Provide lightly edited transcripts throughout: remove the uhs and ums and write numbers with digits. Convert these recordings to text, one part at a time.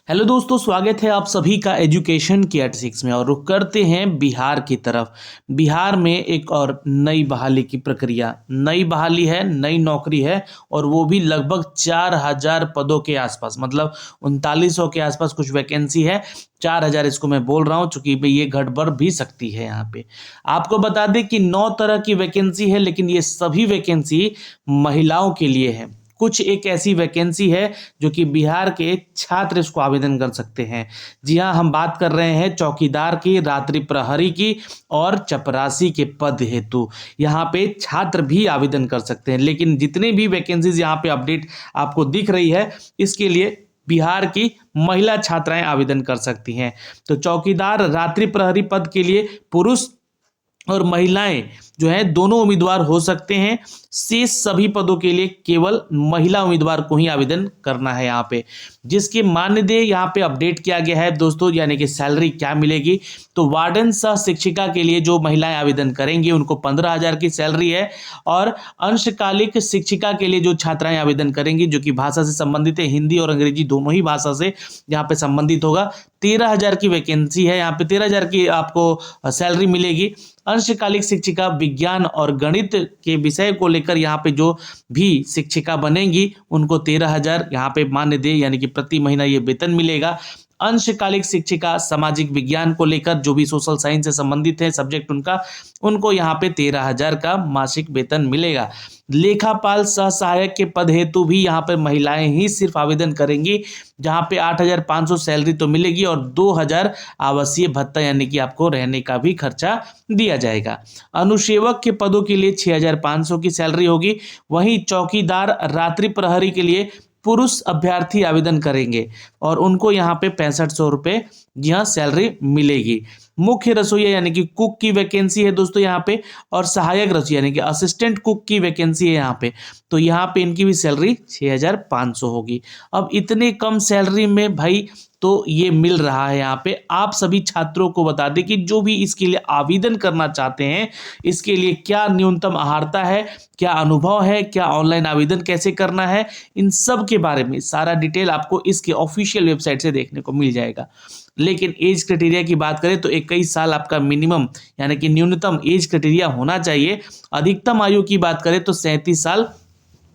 Hello दोस्तों, स्वागत है आप सभी का एजुकेशन की 86 में। और रुख करते हैं बिहार की तरफ। बिहार में एक और नई बहाली की प्रक्रिया, नई बहाली है, नई नौकरी है और वो भी लगभग 4000 पदों के आसपास, मतलब 3900 के आसपास कुछ वैकेंसी है। 4000 इसको मैं बोल रहा हूँ चूंकि भाई ये घट भी सकती है। यहाँ पे आपको बता दें कि 9 तरह की वैकेंसी है, लेकिन ये सभी वैकेंसी महिलाओं के लिए है। कुछ एक ऐसी वैकेंसी है जो कि बिहार के छात्र इसको आवेदन कर सकते हैं। जी हाँ, हम बात कर रहे हैं चौकीदार की, रात्रि प्रहरी की और चपरासी के पद हेतु यहाँ पे छात्र भी आवेदन कर सकते हैं। लेकिन जितनी भी वैकेंसीज यहाँ पे अपडेट आपको दिख रही है, इसके लिए बिहार की महिला छात्राएं आवेदन कर सकती हैं। तो चौकीदार, रात्रि प्रहरी पद के लिए पुरुष और महिलाएं जो है दोनों उम्मीदवार हो सकते हैं। शेष सभी पदों के लिए केवल महिला उम्मीदवार को ही आवेदन करना है। यहाँ पे जिसके मानदेय यहाँ पे अपडेट किया गया है दोस्तों, यानी कि सैलरी क्या मिलेगी। तो वार्डन सह शिक्षिका के लिए जो महिलाएं आवेदन करेंगी उनको 15,000 की सैलरी है। और अंशकालिक शिक्षिका के लिए जो छात्राएं आवेदन करेंगी, जो कि भाषा से संबंधित है, हिंदी और अंग्रेजी दोनों ही भाषा से यहाँ पे संबंधित होगा, 13,000 की वैकेंसी है। यहाँ पे 13,000 की आपको सैलरी मिलेगी। अंशकालिक शिक्षिका विज्ञान और गणित के विषय को लेकर यहाँ पे जो भी शिक्षिका बनेंगी उनको 13,000 यहाँ पे मानदेय यानी कि प्रति महीना ये वेतन मिलेगा। अंशकालिक शिक्षिका सामाजिक विज्ञान को लेकर जो भी सोशल साइंस से संबंधित है सब्जेक्ट उनको यहाँ पे 13,000 का मासिक वेतन मिलेगा। लेखापाल सह सहायक के पद हेतु भी यहाँ पर महिलाएं ही सिर्फ आवेदन करेंगी, जहाँ पे 8,500 सैलरी तो मिलेगी और 2,000 आवासीय भत्ता यानी कि आपको रहने का भी खर्चा दिया जाएगा। अनुसेवक के पदों के लिए 6,500 की सैलरी होगी। वहीं चौकीदार, रात्रि प्रहरी के लिए पुरुष अभ्यर्थी आवेदन करेंगे और उनको यहाँ पे 6500 रुपये जी हाँ सैलरी मिलेगी। मुख्य रसोईया यानी कि कुक की वैकेंसी है दोस्तों यहाँ पे, और सहायक रसोईया यानी कि असिस्टेंट कुक की वैकेंसी है यहाँ पे। तो यहाँ पे इनकी भी सैलरी 6,500 होगी। अब इतने कम सैलरी में भाई तो ये मिल रहा है यहाँ पे। आप सभी छात्रों को बता दें कि जो भी इसके लिए आवेदन करना चाहते हैं, इसके लिए क्या न्यूनतम अर्हता है, क्या अनुभव है, क्या ऑनलाइन आवेदन कैसे करना है, इन सब के बारे में सारा डिटेल आपको इसके ऑफिशियल वेबसाइट से देखने को मिल जाएगा। लेकिन एज क्राइटेरिया की बात करें तो 21 साल आपका मिनिमम यानी कि न्यूनतम एज क्राइटेरिया होना चाहिए। अधिकतम आयु की बात करें तो 37 साल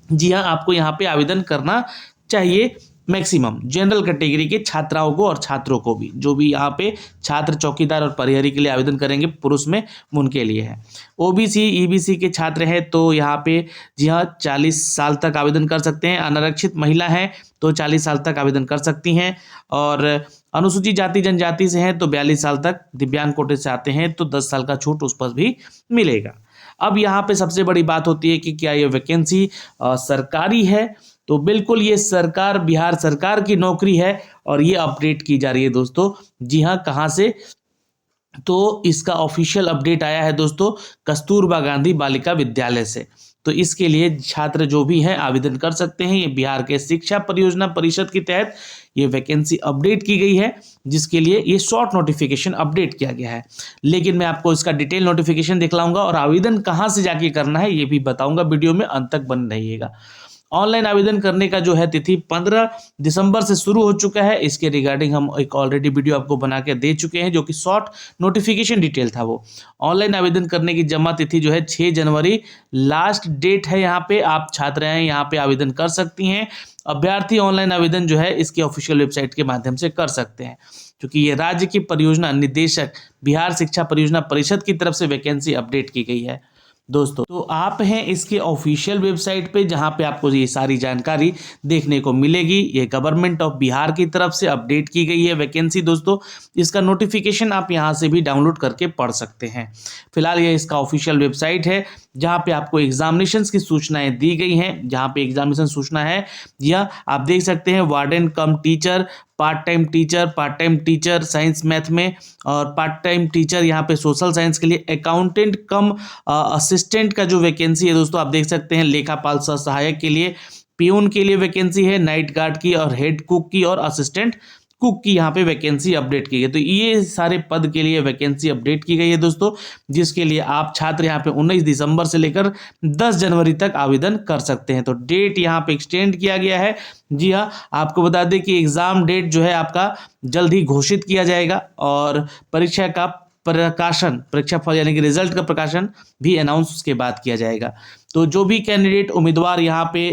जी हाँ आपको यहाँ पे आवेदन करना चाहिए। मैक्सिमम जनरल कैटेगरी के छात्राओं को और छात्रों को भी, जो भी यहाँ पे छात्र चौकीदार और प्रहरी के लिए आवेदन करेंगे पुरुष में, उनके लिए है। ओबीसी ईबीसी के छात्र हैं तो यहाँ पे जी हाँ 40 साल तक आवेदन कर सकते हैं। अनारक्षित महिला है तो 40 साल तक आवेदन कर सकती हैं। और अनुसूचित जाति जनजाति से हैं तो 42 साल तक, दिव्यांग कोटे से आते हैं तो 10 साल का छूट उस पर भी मिलेगा। अब यहाँ पे सबसे बड़ी बात होती है कि क्या ये वैकेंसी सरकारी है। तो बिल्कुल ये सरकार, बिहार सरकार की नौकरी है और ये अपडेट की जा रही है दोस्तों। जी हाँ, कहाँ से? तो इसका ऑफिशियल अपडेट आया है दोस्तों कस्तूरबा गांधी बालिका विद्यालय से। तो इसके लिए छात्र जो भी हैं आवेदन कर सकते हैं। ये बिहार के शिक्षा परियोजना परिषद के तहत ये वैकेंसी अपडेट की गई है, जिसके लिए ये शॉर्ट नोटिफिकेशन अपडेट किया गया है। लेकिन मैं आपको इसका डिटेल नोटिफिकेशन दिखलाऊंगा और आवेदन कहाँ से जाके करना है ये भी बताऊंगा। वीडियो में अंत तक बने रहिएगा। ऑनलाइन आवेदन करने का जो है तिथि 15 दिसंबर से शुरू हो चुका है। इसके रिगार्डिंग हम एक ऑलरेडी वीडियो आपको बना के दे चुके हैं, जो कि शॉर्ट नोटिफिकेशन डिटेल था। वो ऑनलाइन आवेदन करने की जमा तिथि जो है 6 जनवरी लास्ट डेट है। यहाँ पे आप छात्राएं यहाँ पे आवेदन कर सकती हैं। अभ्यर्थी ऑनलाइन आवेदन जो है इसकी ऑफिशियल वेबसाइट के माध्यम से कर सकते हैं, क्योंकि ये राज्य की परियोजना निदेशक बिहार शिक्षा परियोजना परिषद की तरफ से वैकेंसी अपडेट की गई है दोस्तों। तो आप हैं इसके ऑफिशियल वेबसाइट पे, जहां पे आपको ये सारी जानकारी देखने को मिलेगी। ये गवर्नमेंट ऑफ बिहार की तरफ से अपडेट की गई है वैकेंसी दोस्तों। इसका नोटिफिकेशन आप यहां से भी डाउनलोड करके पढ़ सकते हैं। फिलहाल ये इसका ऑफिशियल वेबसाइट है, जहां पे आपको एग्जामिनेशंस की सूचनाएं दी गई हैं। जहां पे एग्जामिनेशन सूचना है यह आप देख सकते हैं, warden cum teacher, part time teacher science math में, और पार्ट टाइम टीचर यहाँ पे सोशल साइंस के लिए, अकाउंटेंट कम असिस्टेंट का जो वैकेंसी है दोस्तों आप देख सकते हैं। लेखापाल सह सहायक के लिए, पियून के लिए वैकेंसी है, नाइट गार्ड की और हेड कुक की और असिस्टेंट कुक की यहाँ पे वैकेंसी अपडेट की गई। तो ये सारे पद के लिए वैकेंसी अपडेट की गई है दोस्तों, जिसके लिए आप छात्र यहाँ पे 19 दिसंबर से लेकर 10 जनवरी तक आवेदन कर सकते हैं। तो डेट यहाँ पे एक्सटेंड किया गया है। जी हाँ, आपको बता दें कि एग्जाम डेट जो है आपका जल्द ही घोषित किया जाएगा और परीक्षा का प्रकाशन, परीक्षा फल यानी कि रिजल्ट का प्रकाशन भी अनाउंस उसके बाद किया जाएगा। तो जो भी कैंडिडेट उम्मीदवार यहाँ पे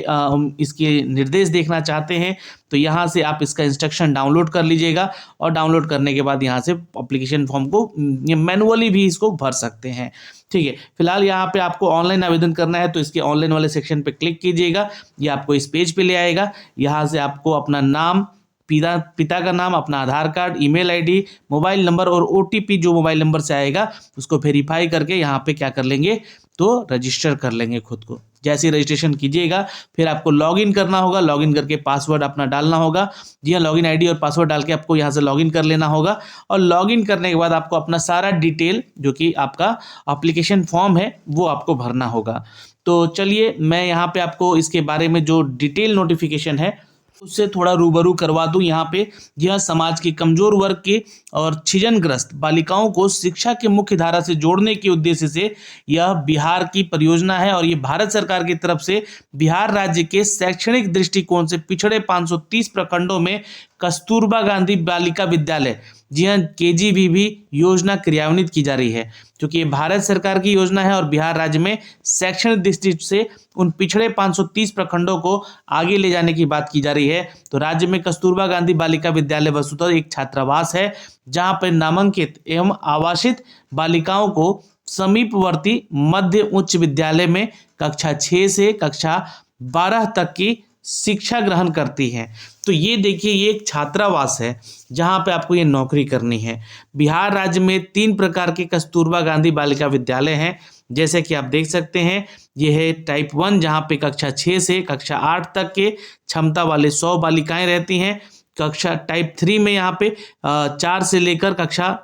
इसके निर्देश देखना चाहते हैं तो यहाँ से आप इसका इंस्ट्रक्शन डाउनलोड कर लीजिएगा और डाउनलोड करने के बाद यहाँ से एप्लीकेशन फॉर्म को मैनुअली भी इसको भर सकते हैं। ठीक है, फिलहाल यहाँ पे आपको ऑनलाइन आवेदन करना है तो इसके ऑनलाइन वाले सेक्शन पे क्लिक कीजिएगा, ये आपको इस पेज पे ले आएगा। यहाँ से आपको अपना नाम, पिता का नाम, अपना Aadhaar card, email ID, mobile number और ओटीपी जो मोबाइल नंबर से आएगा उसको वेरीफाई करके यहाँ पे क्या कर लेंगे तो रजिस्टर कर लेंगे खुद को। जैसे ही रजिस्ट्रेशन कीजिएगा फिर आपको लॉगिन करना होगा, लॉगिन करके पासवर्ड अपना डालना होगा। जी हाँ, लॉगिन आईडी और पासवर्ड डाल के आपको यहाँ से लॉगिन कर लेना होगा और लॉगिन करने के बाद आपको अपना सारा डिटेल जो कि आपका एप्लीकेशन फॉर्म है वो आपको भरना होगा। तो चलिए मैं यहाँ पे आपको इसके बारे में जो डिटेल नोटिफिकेशन है उससे थोड़ा रूबरू करवा दूं। यहाँ पे यह समाज के कमजोर वर्ग के और छिजनग्रस्त बालिकाओं को शिक्षा के मुख्य धारा से जोड़ने के उद्देश्य से यह बिहार की परियोजना है और ये भारत सरकार की तरफ से बिहार राज्य के शैक्षणिक दृष्टिकोण से पिछड़े 530 प्रखंडों में कस्तूरबा गांधी बालिका विद्यालय, जी हाँ KGBV योजना क्रियान्वित की जा रही है, क्योंकि ये भारत सरकार की योजना है और बिहार राज्य में शैक्षणिक दृष्टि से उन पिछड़े 530 प्रखंडों को आगे ले जाने की बात की जा रही है। तो राज्य में कस्तूरबा गांधी बालिका विद्यालय वस्तुतः एक छात्रावास है जहां पर नामांकित एवं आवासित बालिकाओं को समीपवर्ती मध्य उच्च विद्यालय में कक्षा 6 से कक्षा 12 तक की शिक्षा ग्रहण करती हैं। तो ये देखिए, ये एक छात्रावास है जहां पे आपको ये नौकरी करनी है। बिहार राज्य में 3 प्रकार के कस्तूरबा गांधी बालिका विद्यालय हैं, जैसे कि आप देख सकते हैं। ये है टाइप 1 जहां पे कक्षा 6 से कक्षा 8 तक के क्षमता वाले 100 बालिकाएं रहती हैं। कक्षा टाइप 3 में यहाँ पे 4 से लेकर कक्षा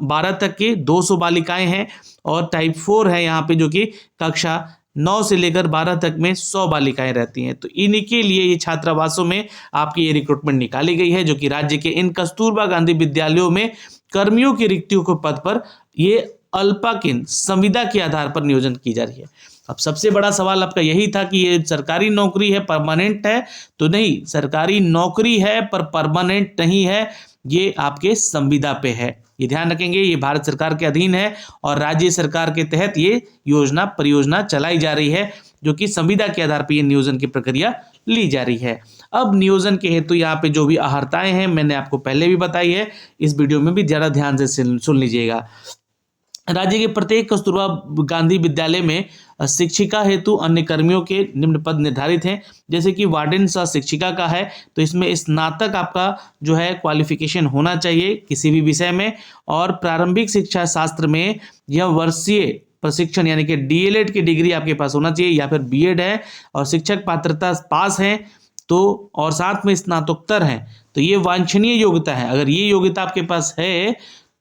12 तक के 200 बालिकाएं हैं और टाइप 4 है यहाँ पे जो कि कक्षा 9 से लेकर 12 तक में 100 बालिकाएं रहती हैं। तो इन्हीं के लिए ये छात्रावासों में आपकी ये रिक्रूटमेंट निकाली गई है, जो कि राज्य के इन कस्तूरबा गांधी विद्यालयों में कर्मियों की रिक्तियों के पद पर ये अल्पाकीन संविदा के आधार पर नियोजन की जा रही है। अब सबसे बड़ा सवाल आपका यही था कि ये सरकारी नौकरी है, परमानेंट है? तो नहीं, सरकारी नौकरी है पर परमानेंट नहीं है, ये आपके संविदा पे है। ये ध्यान रखेंगे, ये भारत सरकार के अधीन है और राज्य सरकार के तहत ये योजना परियोजना चलाई जा रही है, जो कि संविदा के आधार पर ये नियोजन की प्रक्रिया ली जा रही है। अब नियोजन के हेतु यहाँ पे जो भी अहर्ताएं हैं मैंने आपको पहले भी बताई है, इस वीडियो में भी ज़्यादा ध्यान से सुन लीजिएगा। राज्य के प्रत्येक कस्तूरबा गांधी विद्यालय में शिक्षिका हेतु अन्य कर्मियों के निम्न पद निर्धारित हैं, जैसे कि वार्डन सह शिक्षिका का है तो इसमें स्नातक आपका जो है क्वालिफिकेशन होना चाहिए किसी भी विषय में, और प्रारंभिक शिक्षा शास्त्र में यह वर्षीय प्रशिक्षण यानी कि DLED की डिग्री आपके पास होना चाहिए या फिर BEd है और शिक्षक पात्रता पास है तो, और साथ में स्नातकोत्तर हैं तो ये वांछनीय योग्यता है। अगर ये योग्यता आपके पास है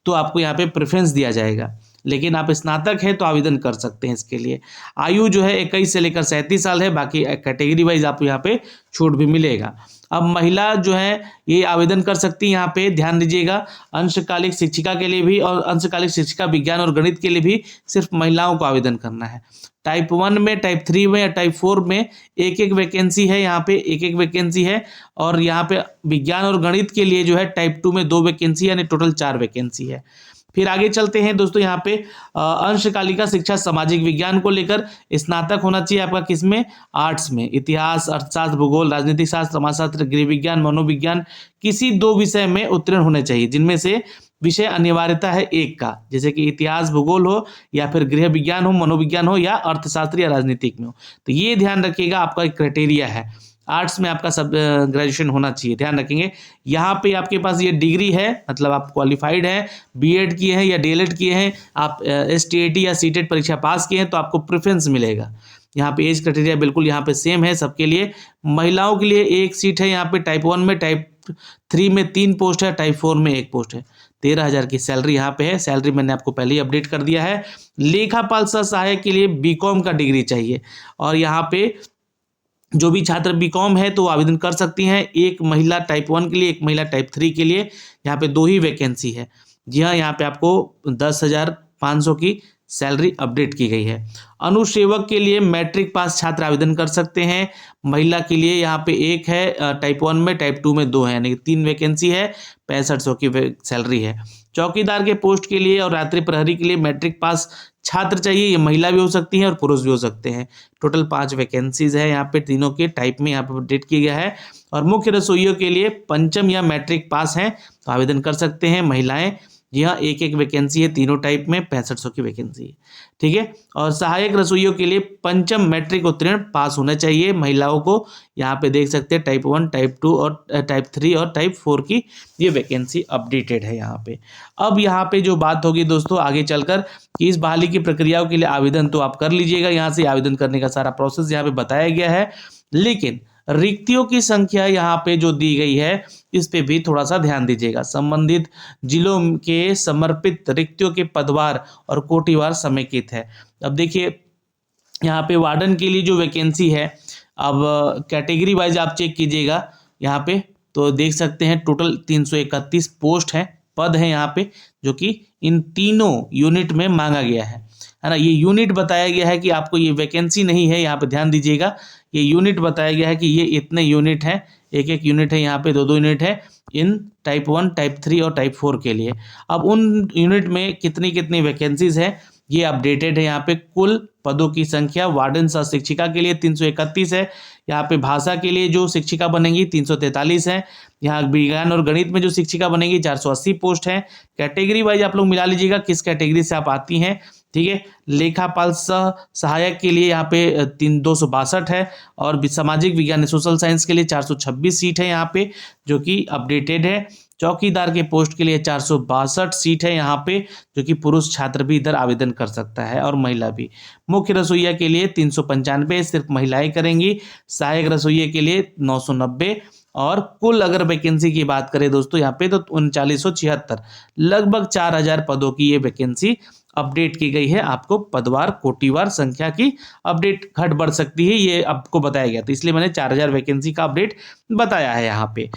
तो आपको यहाँ पे प्रेफरेंस दिया जाएगा, लेकिन आप स्नातक है तो आवेदन कर सकते हैं इसके लिए। आयु जो है 21 से लेकर 37 साल है, बाकी कैटेगरी वाइज आपको यहाँ पे छूट भी मिलेगा। अब महिला जो है ये आवेदन कर सकती है, यहाँ पे ध्यान दीजिएगा, अंशकालिक शिक्षिका के लिए भी और अंशकालिक शिक्षिका विज्ञान और गणित के लिए भी सिर्फ महिलाओं को आवेदन करना है। टाइप 1 में, टाइप 3 में या टाइप 4 में एक एक वैकेंसी है, यहाँ पे एक एक वैकेंसी है, और यहाँ पे विज्ञान और गणित के लिए जो है टाइप 2 में 2 वैकेंसी यानी टोटल 4 वैकेंसी है। फिर आगे चलते हैं दोस्तों, यहाँ पे अंशकालिका शिक्षा सामाजिक विज्ञान को लेकर स्नातक होना चाहिए आपका किसमें, आर्ट्स में, इतिहास, अर्थशास्त्र, भूगोल, राजनीतिक शास्त्र, समाजशास्त्र, गृह विज्ञान, मनोविज्ञान, किसी 2 विषय में उत्तीर्ण होने चाहिए, जिनमें से विषय अनिवार्यता है एक का, जैसे कि इतिहास भूगोल हो या फिर गृह विज्ञान हो, मनोविज्ञान हो या अर्थशास्त्र या राजनीतिक में हो। तो ये ध्यान रखिएगा, आपका एक क्राइटेरिया है। आर्ट्स में आपका सब ग्रेजुएशन होना चाहिए, ध्यान रखेंगे। यहाँ पे आपके पास ये डिग्री है, मतलब आप क्वालिफाइड हैं, BEd किए हैं या DLED किए हैं, आप STAT या CTET परीक्षा पास किए हैं तो आपको प्रेफरेंस मिलेगा। यहाँ पे एज क्राइटेरिया बिल्कुल यहाँ पे सेम है सबके लिए। महिलाओं के लिए 1 सीट है यहाँ पे टाइप 1 में, टाइप 3 में 3 पोस्ट है, टाइप 4 में 1 पोस्ट है। 13,000 की सैलरी यहाँ पे है, सैलरी मैंने आपको पहले ही अपडेट कर दिया है। लेखापाल सह सहायक के लिए BCom का डिग्री चाहिए, और यहाँ पे जो भी छात्र बीकॉम है तो वो आवेदन कर सकती हैं। एक महिला टाइप 1 के लिए, एक महिला टाइप 3 के लिए, यहाँ पे 2 ही वैकेंसी है। जी हाँ, यहाँ पे आपको 10,500 की सैलरी अपडेट की गई है। अनुसेवक के लिए मैट्रिक पास छात्र आवेदन कर सकते हैं। महिला के लिए यहाँ पे एक है टाइप 1 में, टाइप 2 में 2 है, यानी कि 3 वैकेंसी है, 6500 की सैलरी है। चौकीदार के पोस्ट के लिए और रात्रि प्रहरी के लिए मैट्रिक पास छात्र चाहिए। ये महिला भी हो सकती है और पुरुष भी हो सकते हैं। टोटल 5 वैकेंसीज है यहाँ पे, तीनों के टाइप में यहाँ पे अपडेट किया गया है। और मुख्य रसोइयों के लिए पंचम या मैट्रिक पास हैं तो आवेदन कर सकते हैं महिलाएं। जी हाँ, एक एक वैकेंसी है, तीनों टाइप में 6500 की वैकेंसी है। ठीक है। और सहायक रसोइयों के लिए पंचम मैट्रिक उत्तीर्ण पास होना चाहिए महिलाओं को। यहाँ पे देख सकते हैं टाइप 1, टाइप 2 और टाइप 3 और टाइप 4 की ये वैकेंसी अपडेटेड है यहाँ पे। अब यहाँ पे जो बात होगी दोस्तों आगे चलकर कि इस बहाली की प्रक्रियाओं के लिए आवेदन तो आप कर लीजिएगा, यहाँ से आवेदन करने का सारा प्रोसेस यहाँ पे बताया गया है। लेकिन रिक्तियों की संख्या यहाँ पे जो दी गई है इस पे भी थोड़ा सा ध्यान दीजिएगा। संबंधित जिलों के समर्पित रिक्तियों के पदवार और कोटिवार समेकित है। अब देखिए यहाँ पे वार्डन के लिए जो वैकेंसी है, अब कैटेगरी वाइज आप चेक कीजिएगा यहाँ पे तो देख सकते हैं टोटल 331 पोस्ट हैं, पद हैं यहाँ पे, जो कि इन तीनों यूनिट में मांगा गया है ना। ये यूनिट बताया गया है कि आपको ये वैकेंसी नहीं है, यहाँ पे ध्यान दीजिएगा। ये यूनिट बताया गया है कि ये इतने यूनिट हैं, एक एक यूनिट है यहाँ पे, 2-2 यूनिट है इन टाइप 1, टाइप 3 और टाइप 4 के लिए। अब उन यूनिट में कितनी कितनी वैकेंसीज है ये अपडेटेड है यहाँ पे। कुल पदों की संख्या वार्डन सह शिक्षिका के लिए 331 है। यहाँ पे भाषा के लिए जो शिक्षिका बनेंगी 343 है। यहाँ विज्ञान और गणित में जो शिक्षिका बनेंगी 480 पोस्ट है। कैटेगरी वाइज आप लोग मिला लीजिएगा किस कैटेगरी से आप आती हैं। ठीक है। लेखापाल सह सहायक के लिए यहाँ पे 262 है और सामाजिक विज्ञान सोशल साइंस के लिए 426 सीट है यहाँ पे, जो कि अपडेटेड है। चौकीदार के पोस्ट के लिए 462 सीट है यहाँ पे, जो कि पुरुष छात्र भी इधर आवेदन कर सकता है और महिला भी। मुख्य रसोइया के लिए 395 सिर्फ महिलाएं करेंगी। सहायक रसोइये के लिए 990 और कुल अगर वैकेंसी की बात करें दोस्तों यहाँ पे तो 3976, लगभग 4000 पदों की ये वैकेंसी अपडेट की गई है। आपको पदवार कोटिवार संख्या की अपडेट घट बढ़ सकती है, ये आपको बताया गया, तो इसलिए मैंने 4000 वैकेंसी का अपडेट बताया है यहाँ पे।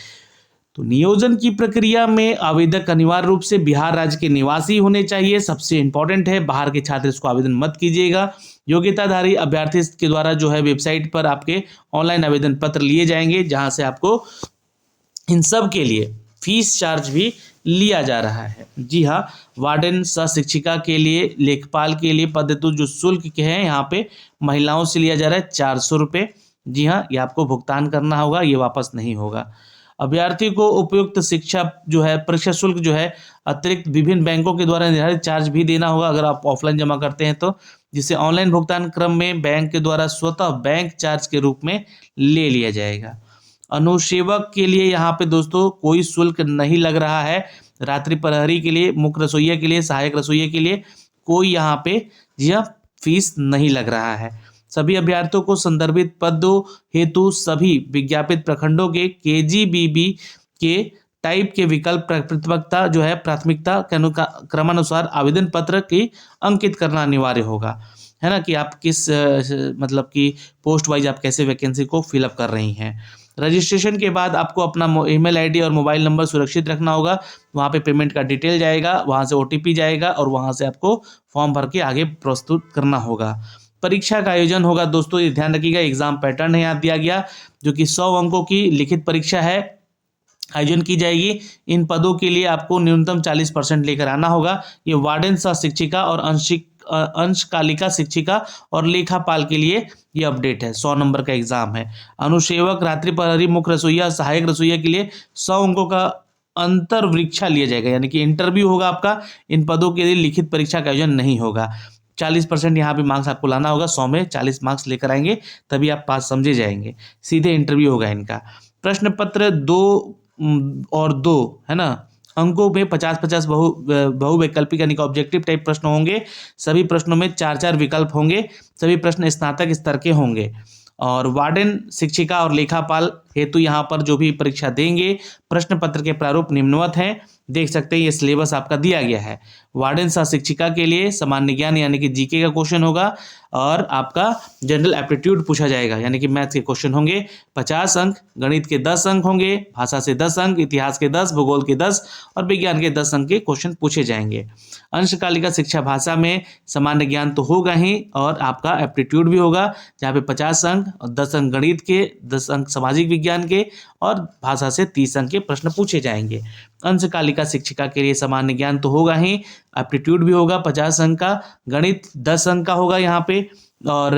तो नियोजन की प्रक्रिया में आवेदक अनिवार्य रूप से बिहार राज्य के निवासी होने चाहिए, सबसे इंपॉर्टेंट है। बाहर के छात्र इसको आवेदन मत कीजिएगा। योग्यताधारी अभ्यर्थी के द्वारा जो है वेबसाइट पर आपके ऑनलाइन आवेदन पत्र लिए जाएंगे, जहां से आपको इन सब के लिए फीस चार्ज भी लिया जा रहा है। जी हाँ, वार्डन सह शिक्षिका के लिए, लेखपाल के लिए पद हेतु जो शुल्क के हैं यहाँ पे महिलाओं से लिया जा रहा है 400 रुपये। जी हाँ, ये आपको भुगतान करना होगा, ये वापस नहीं होगा। अभ्यर्थी को उपयुक्त शिक्षा जो है परीक्षा शुल्क जो है अतिरिक्त विभिन्न बैंकों के द्वारा निर्धारित चार्ज भी देना होगा अगर आप ऑफलाइन जमा करते हैं तो, जिसे ऑनलाइन भुगतान क्रम में बैंक के द्वारा स्वतः बैंक चार्ज के रूप में ले लिया जाएगा। अनुसेवक के लिए यहाँ पे दोस्तों कोई शुल्क नहीं लग रहा है। रात्रि प्रहरी के लिए, मुख्य रसोइया के लिए, सहायक रसोइये के लिए कोई यहाँ पे यह फीस नहीं लग रहा है। सभी अभ्यर्थियों को संदर्भित पदों हेतु सभी विज्ञापित प्रखंडों के KGBB के टाइप के विकल्प प्रतिपक्षता जो है प्राथमिकता के क्रमानुसार आवेदन पत्र की अंकित करना अनिवार्य होगा, है ना, कि आप किस मतलब कि पोस्ट वाइज आप कैसे वैकेंसी को फिलअप कर रही हैं। रजिस्ट्रेशन के बाद आपको अपना ईमेल आईडी और मोबाइल नंबर सुरक्षित रखना होगा। वहाँ पे पेमेंट का डिटेल जाएगा, वहाँ से OTP जाएगा और वहाँ से आपको फॉर्म भर के आगे प्रस्तुत करना होगा। परीक्षा का आयोजन होगा दोस्तों, ये ध्यान रखिएगा। एग्जाम पैटर्न है यहाँ दिया गया, जो कि 100 अंकों की लिखित परीक्षा है, आयोजन की जाएगी। इन पदों के लिए आपको न्यूनतम 40% लेकर आना होगा। ये वार्डन सह शिक्षिका और अंशकालिका शिक्षिका और लेखापाल के लिए ये अपडेट है। 100 नंबर का एग्जाम है। अनुसेवक, रात्रि प्रहरी, मुख्य रसोइया, सहायक रसोइया के लिए 100 अंकों का अंतर्वरीक्षा लिया जाएगा, यानी कि इंटरव्यू होगा आपका। इन पदों के लिए लिखित परीक्षा का आयोजन नहीं होगा। 40% यहाँ पे मार्क्स आपको लाना होगा। 100 में 40 मार्क्स लेकर आएंगे तभी आप पास समझे जाएंगे। सीधे इंटरव्यू होगा इनका। प्रश्न पत्र 2 और 2 है ना, अंकों में 50-50 बहुवैकल्पिक यानी कि ऑब्जेक्टिव टाइप प्रश्न होंगे। सभी प्रश्नों में 4-4 विकल्प होंगे। सभी प्रश्न स्नातक स्तर के होंगे। और वार्डन, शिक्षिका और लेखापाल हेतु यहाँ पर जो भी परीक्षा देंगे, प्रश्न पत्र के प्रारूप निम्नवत हैं। देख सकते हैं ये सिलेबस आपका दिया गया है। वार्डन सह शिक्षिका के लिए सामान्य ज्ञान यानी कि जीके का क्वेश्चन होगा और आपका जनरल एप्टीट्यूड पूछा जाएगा यानी कि मैथ्स के क्वेश्चन होंगे 50 अंक, गणित के 10 अंक होंगे, भाषा से 10 अंक, इतिहास के 10, भूगोल के 10 और विज्ञान के 10 अंक के क्वेश्चन पूछे जाएंगे। अंशकालिका शिक्षा भाषा में सामान्य ज्ञान तो होगा ही और आपका एप्टीट्यूड भी होगा, जहाँ पे 50 अंक और 10 अंक गणित के, 10 अंक सामाजिक विज्ञान के और भाषा से 30 अंक के प्रश्न पूछे जाएंगे। अंशकालिका शिक्षिका के लिए सामान्य ज्ञान तो होगा ही, एप्टीट्यूड भी होगा 50 अंक का, गणित 10 अंक का होगा यहाँ पे और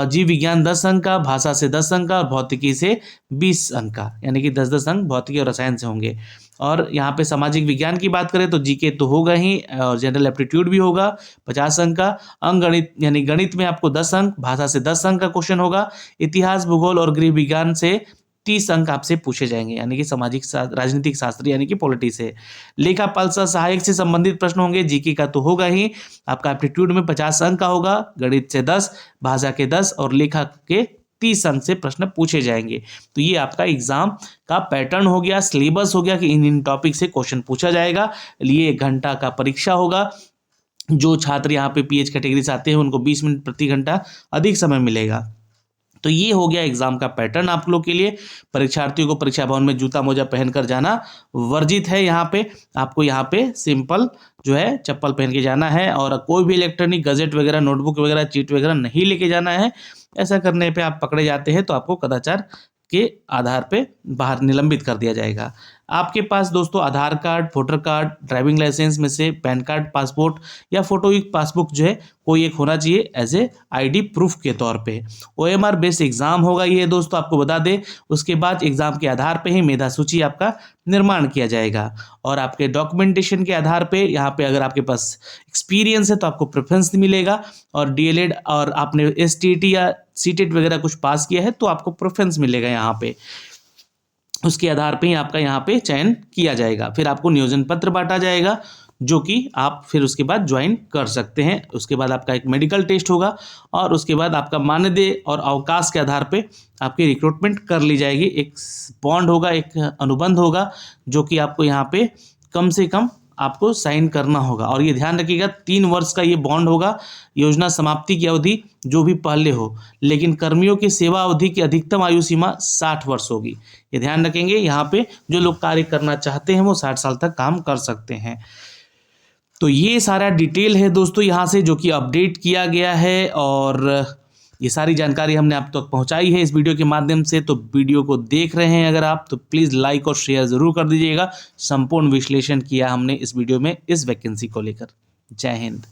जीव विज्ञान 10 अंक का, भाषा से 10 अंक का और भौतिकी से 20 अंक का, यानी कि 10-10 अंक भौतिकी और रसायन से होंगे। और यहाँ पे सामाजिक विज्ञान की बात करें तो जीके तो होगा ही और जनरल एप्टीट्यूड भी होगा 50 अंक का, अंक गणित यानी गणित में आपको 10 अंक, भाषा से 10 अंक का क्वेश्चन होगा, इतिहास, भूगोल और गृह विज्ञान से 30 अंक आपसे पूछे जाएंगे यानी कि सामाजिक राजनीतिक शास्त्र यानी कि पॉलिटी से। लेखापाल सह सहायक से संबंधित प्रश्न होंगे, जीके का तो होगा ही, आपका एप्टीट्यूड में 50 अंक का होगा, गणित से 10, भाषा के 10 और लेखा के 30 अंक से प्रश्न पूछे जाएंगे। तो ये आपका एग्जाम का पैटर्न हो गया, सिलेबस हो गया कि इन टॉपिक से क्वेश्चन पूछा जाएगा। लिए 1 घंटा का परीक्षा होगा। जो छात्र यहाँ पे पीएच कैटेगरी से आते हैं उनको 20 मिनट प्रति घंटा अधिक समय मिलेगा। तो ये हो गया एग्जाम का पैटर्न आप लोग के लिए। परीक्षार्थियों को परीक्षा भवन में जूता मोजा पहनकर जाना वर्जित है। यहाँ पे आपको यहाँ पे सिंपल जो है चप्पल पहन के जाना है और कोई भी इलेक्ट्रॉनिक गजेट वगैरह, नोटबुक वगैरह, चीट वगैरह नहीं लेके जाना है। ऐसा करने पे आप पकड़े जाते हैं तो आपको कदाचार के आधार पे बाहर निलंबित कर दिया जाएगा। आपके पास दोस्तों Aadhaar card, voter card, driving license में से पैन कार्ड, पासपोर्ट या फोटोयुक्त पासबुक जो है कोई एक होना चाहिए एज ए आईडी प्रूफ के तौर पे। ओएमआर बेस्ड एग्जाम होगा ये दोस्तों, आपको बता दें। उसके बाद एग्जाम के आधार पे ही मेधा सूची आपका निर्माण किया जाएगा और आपके डॉक्यूमेंटेशन के आधार पे यहाँ पे अगर आपके पास एक्सपीरियंस है तो आपको प्रेफरेंस मिलेगा और डीएलएड और आपने एसटीटी या सीटेट वगैरह कुछ पास किया है तो आपको प्रेफरेंस मिलेगा यहाँ पे। उसके आधार पे ही आपका यहाँ पे चयन किया जाएगा। फिर आपको नियोजन पत्र बांटा जाएगा जो कि आप फिर उसके बाद ज्वाइन कर सकते हैं। उसके बाद आपका एक मेडिकल टेस्ट होगा और उसके बाद आपका मानदेय और अवकाश के आधार पे आपकी रिक्रूटमेंट कर ली जाएगी। एक बॉन्ड होगा, एक अनुबंध होगा जो कि आपको यहाँ पे कम से कम आपको साइन करना होगा। और ये ध्यान रखिएगा 3 वर्ष का ये बॉन्ड होगा। योजना समाप्ति की अवधि जो भी पहले हो, लेकिन कर्मियों की सेवा अवधि की अधिकतम आयु सीमा 60 वर्ष होगी। ये ध्यान रखेंगे। यहाँ पे जो लोग कार्य करना चाहते हैं वो 60 साल तक काम कर सकते हैं। तो ये सारा डिटेल है दोस्तों यहाँ से जो कि अपडेट किया गया है और ये सारी जानकारी हमने आप तक पहुंचाई है इस वीडियो के माध्यम से। तो वीडियो को देख रहे हैं अगर आप तो प्लीज़ लाइक और शेयर ज़रूर कर दीजिएगा। संपूर्ण विश्लेषण किया हमने इस वीडियो में इस वैकेंसी को लेकर। जय हिंद।